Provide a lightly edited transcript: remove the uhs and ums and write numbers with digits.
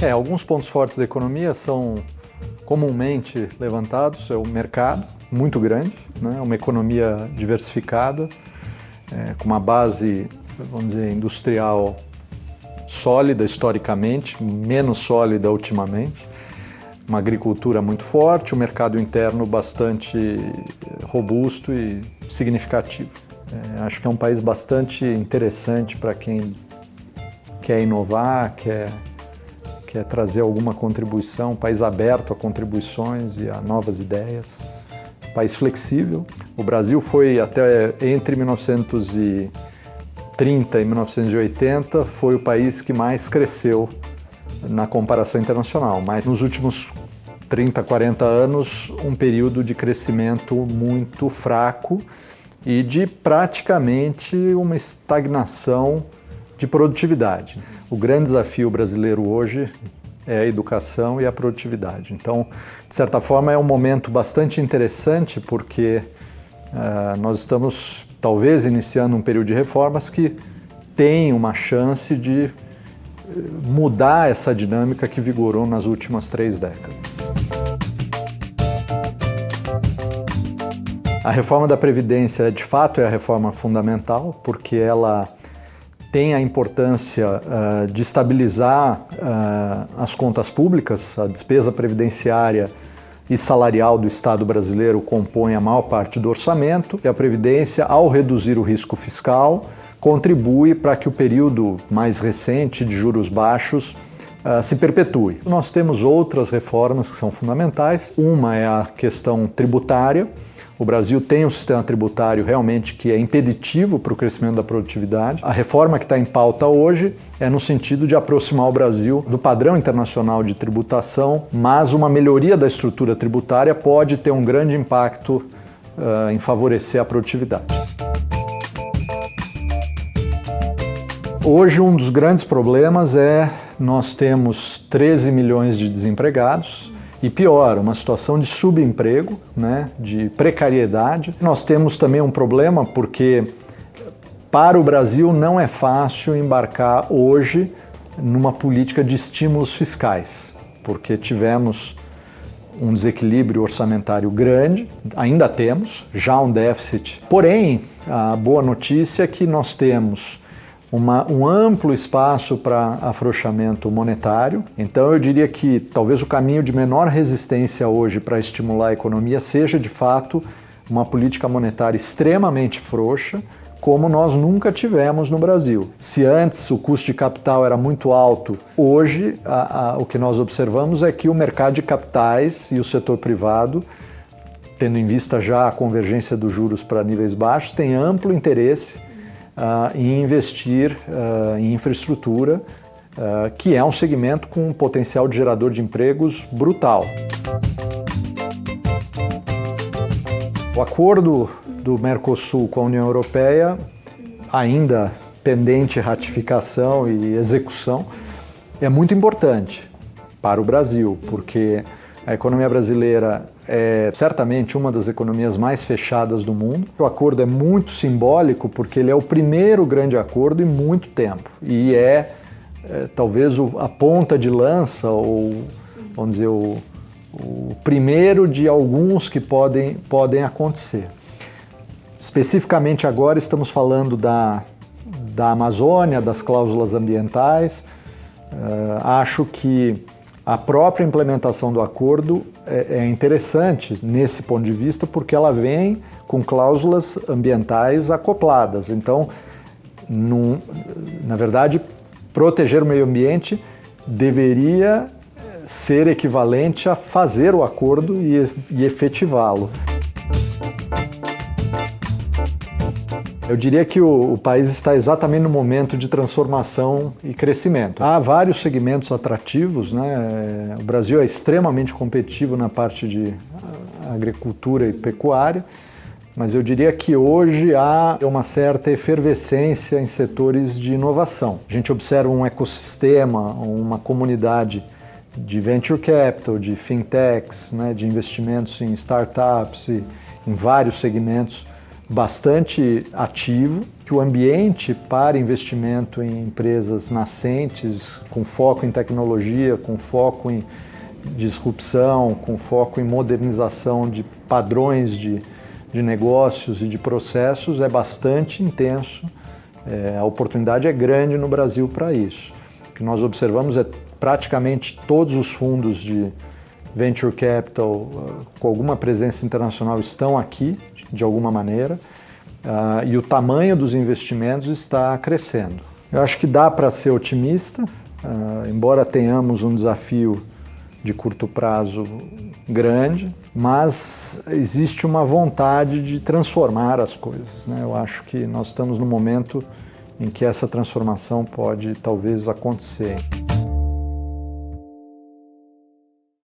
Alguns pontos fortes da economia são comumente levantados. É o mercado, muito grande, né? Uma economia diversificada, com uma base, vamos dizer, industrial sólida historicamente, menos sólida ultimamente, uma agricultura muito forte, um mercado interno bastante robusto e significativo. Acho que é um país bastante interessante para quem quer inovar, quer trazer alguma contribuição, um país aberto a contribuições e a novas ideias, um país flexível. O Brasil foi até entre 1930 e 1980, foi o país que mais cresceu na comparação internacional, mas nos últimos 30, 40 anos, um período de crescimento muito fraco e de praticamente uma estagnação de produtividade. O grande desafio brasileiro hoje é a educação e a produtividade. Então, de certa forma, é um momento bastante interessante porque nós estamos, talvez, iniciando um período de reformas que tem uma chance de mudar essa dinâmica que vigorou nas últimas 3 décadas. A reforma da Previdência, de fato, é a reforma fundamental, porque ela tem a importância de estabilizar as contas públicas. A despesa previdenciária e salarial do Estado brasileiro compõe a maior parte do orçamento, e a Previdência, ao reduzir o risco fiscal, contribui para que o período mais recente de juros baixos se perpetue. Nós temos outras reformas que são fundamentais. Uma é a questão tributária. O Brasil tem um sistema tributário realmente que é impeditivo para o crescimento da produtividade. A reforma que está em pauta hoje é no sentido de aproximar o Brasil do padrão internacional de tributação, mas uma melhoria da estrutura tributária pode ter um grande impacto em favorecer a produtividade. Hoje, um dos grandes problemas é nós temos 13 milhões de desempregados e, pior, uma situação de subemprego, né, de precariedade. Nós temos também um problema porque para o Brasil não é fácil embarcar hoje numa política de estímulos fiscais, porque tivemos um desequilíbrio orçamentário grande, ainda temos, já um déficit. Porém, a boa notícia é que nós temos um amplo espaço para afrouxamento monetário. Então eu diria que talvez o caminho de menor resistência hoje para estimular a economia seja de fato uma política monetária extremamente frouxa, como nós nunca tivemos no Brasil. Se antes o custo de capital era muito alto, hoje o que nós observamos é que o mercado de capitais e o setor privado, tendo em vista já a convergência dos juros para níveis baixos, tem amplo interesse em investir em infraestrutura, que é um segmento com um potencial de gerador de empregos brutal. O acordo do Mercosul com a União Europeia, ainda pendente ratificação e execução, é muito importante para o Brasil, porque a economia brasileira é certamente uma das economias mais fechadas do mundo. O acordo é muito simbólico porque ele é o primeiro grande acordo em muito tempo e talvez a ponta de lança, ou vamos dizer, o primeiro de alguns que podem acontecer. Especificamente agora estamos falando da Amazônia, das cláusulas ambientais. Acho que a própria implementação do acordo é interessante nesse ponto de vista porque ela vem com cláusulas ambientais acopladas. Então, na verdade, proteger o meio ambiente deveria ser equivalente a fazer o acordo e efetivá-lo. Eu diria que o país está exatamente no momento de transformação e crescimento. Há vários segmentos atrativos, né? O Brasil é extremamente competitivo na parte de agricultura e pecuária, mas eu diria que hoje há uma certa efervescência em setores de inovação. A gente observa um ecossistema, uma comunidade de venture capital, de fintechs, né? De investimentos em startups e em vários segmentos bastante ativo, que o ambiente para investimento em empresas nascentes, com foco em tecnologia, com foco em disrupção, com foco em modernização de padrões de negócios e de processos, é bastante intenso. A oportunidade é grande no Brasil para isso. O que nós observamos é praticamente todos os fundos de venture capital com alguma presença internacional estão aqui, de alguma maneira, e o tamanho dos investimentos está crescendo. Eu acho que dá para ser otimista, embora tenhamos um desafio de curto prazo grande, mas existe uma vontade de transformar as coisas, né? Eu acho que nós estamos no momento em que essa transformação pode talvez acontecer.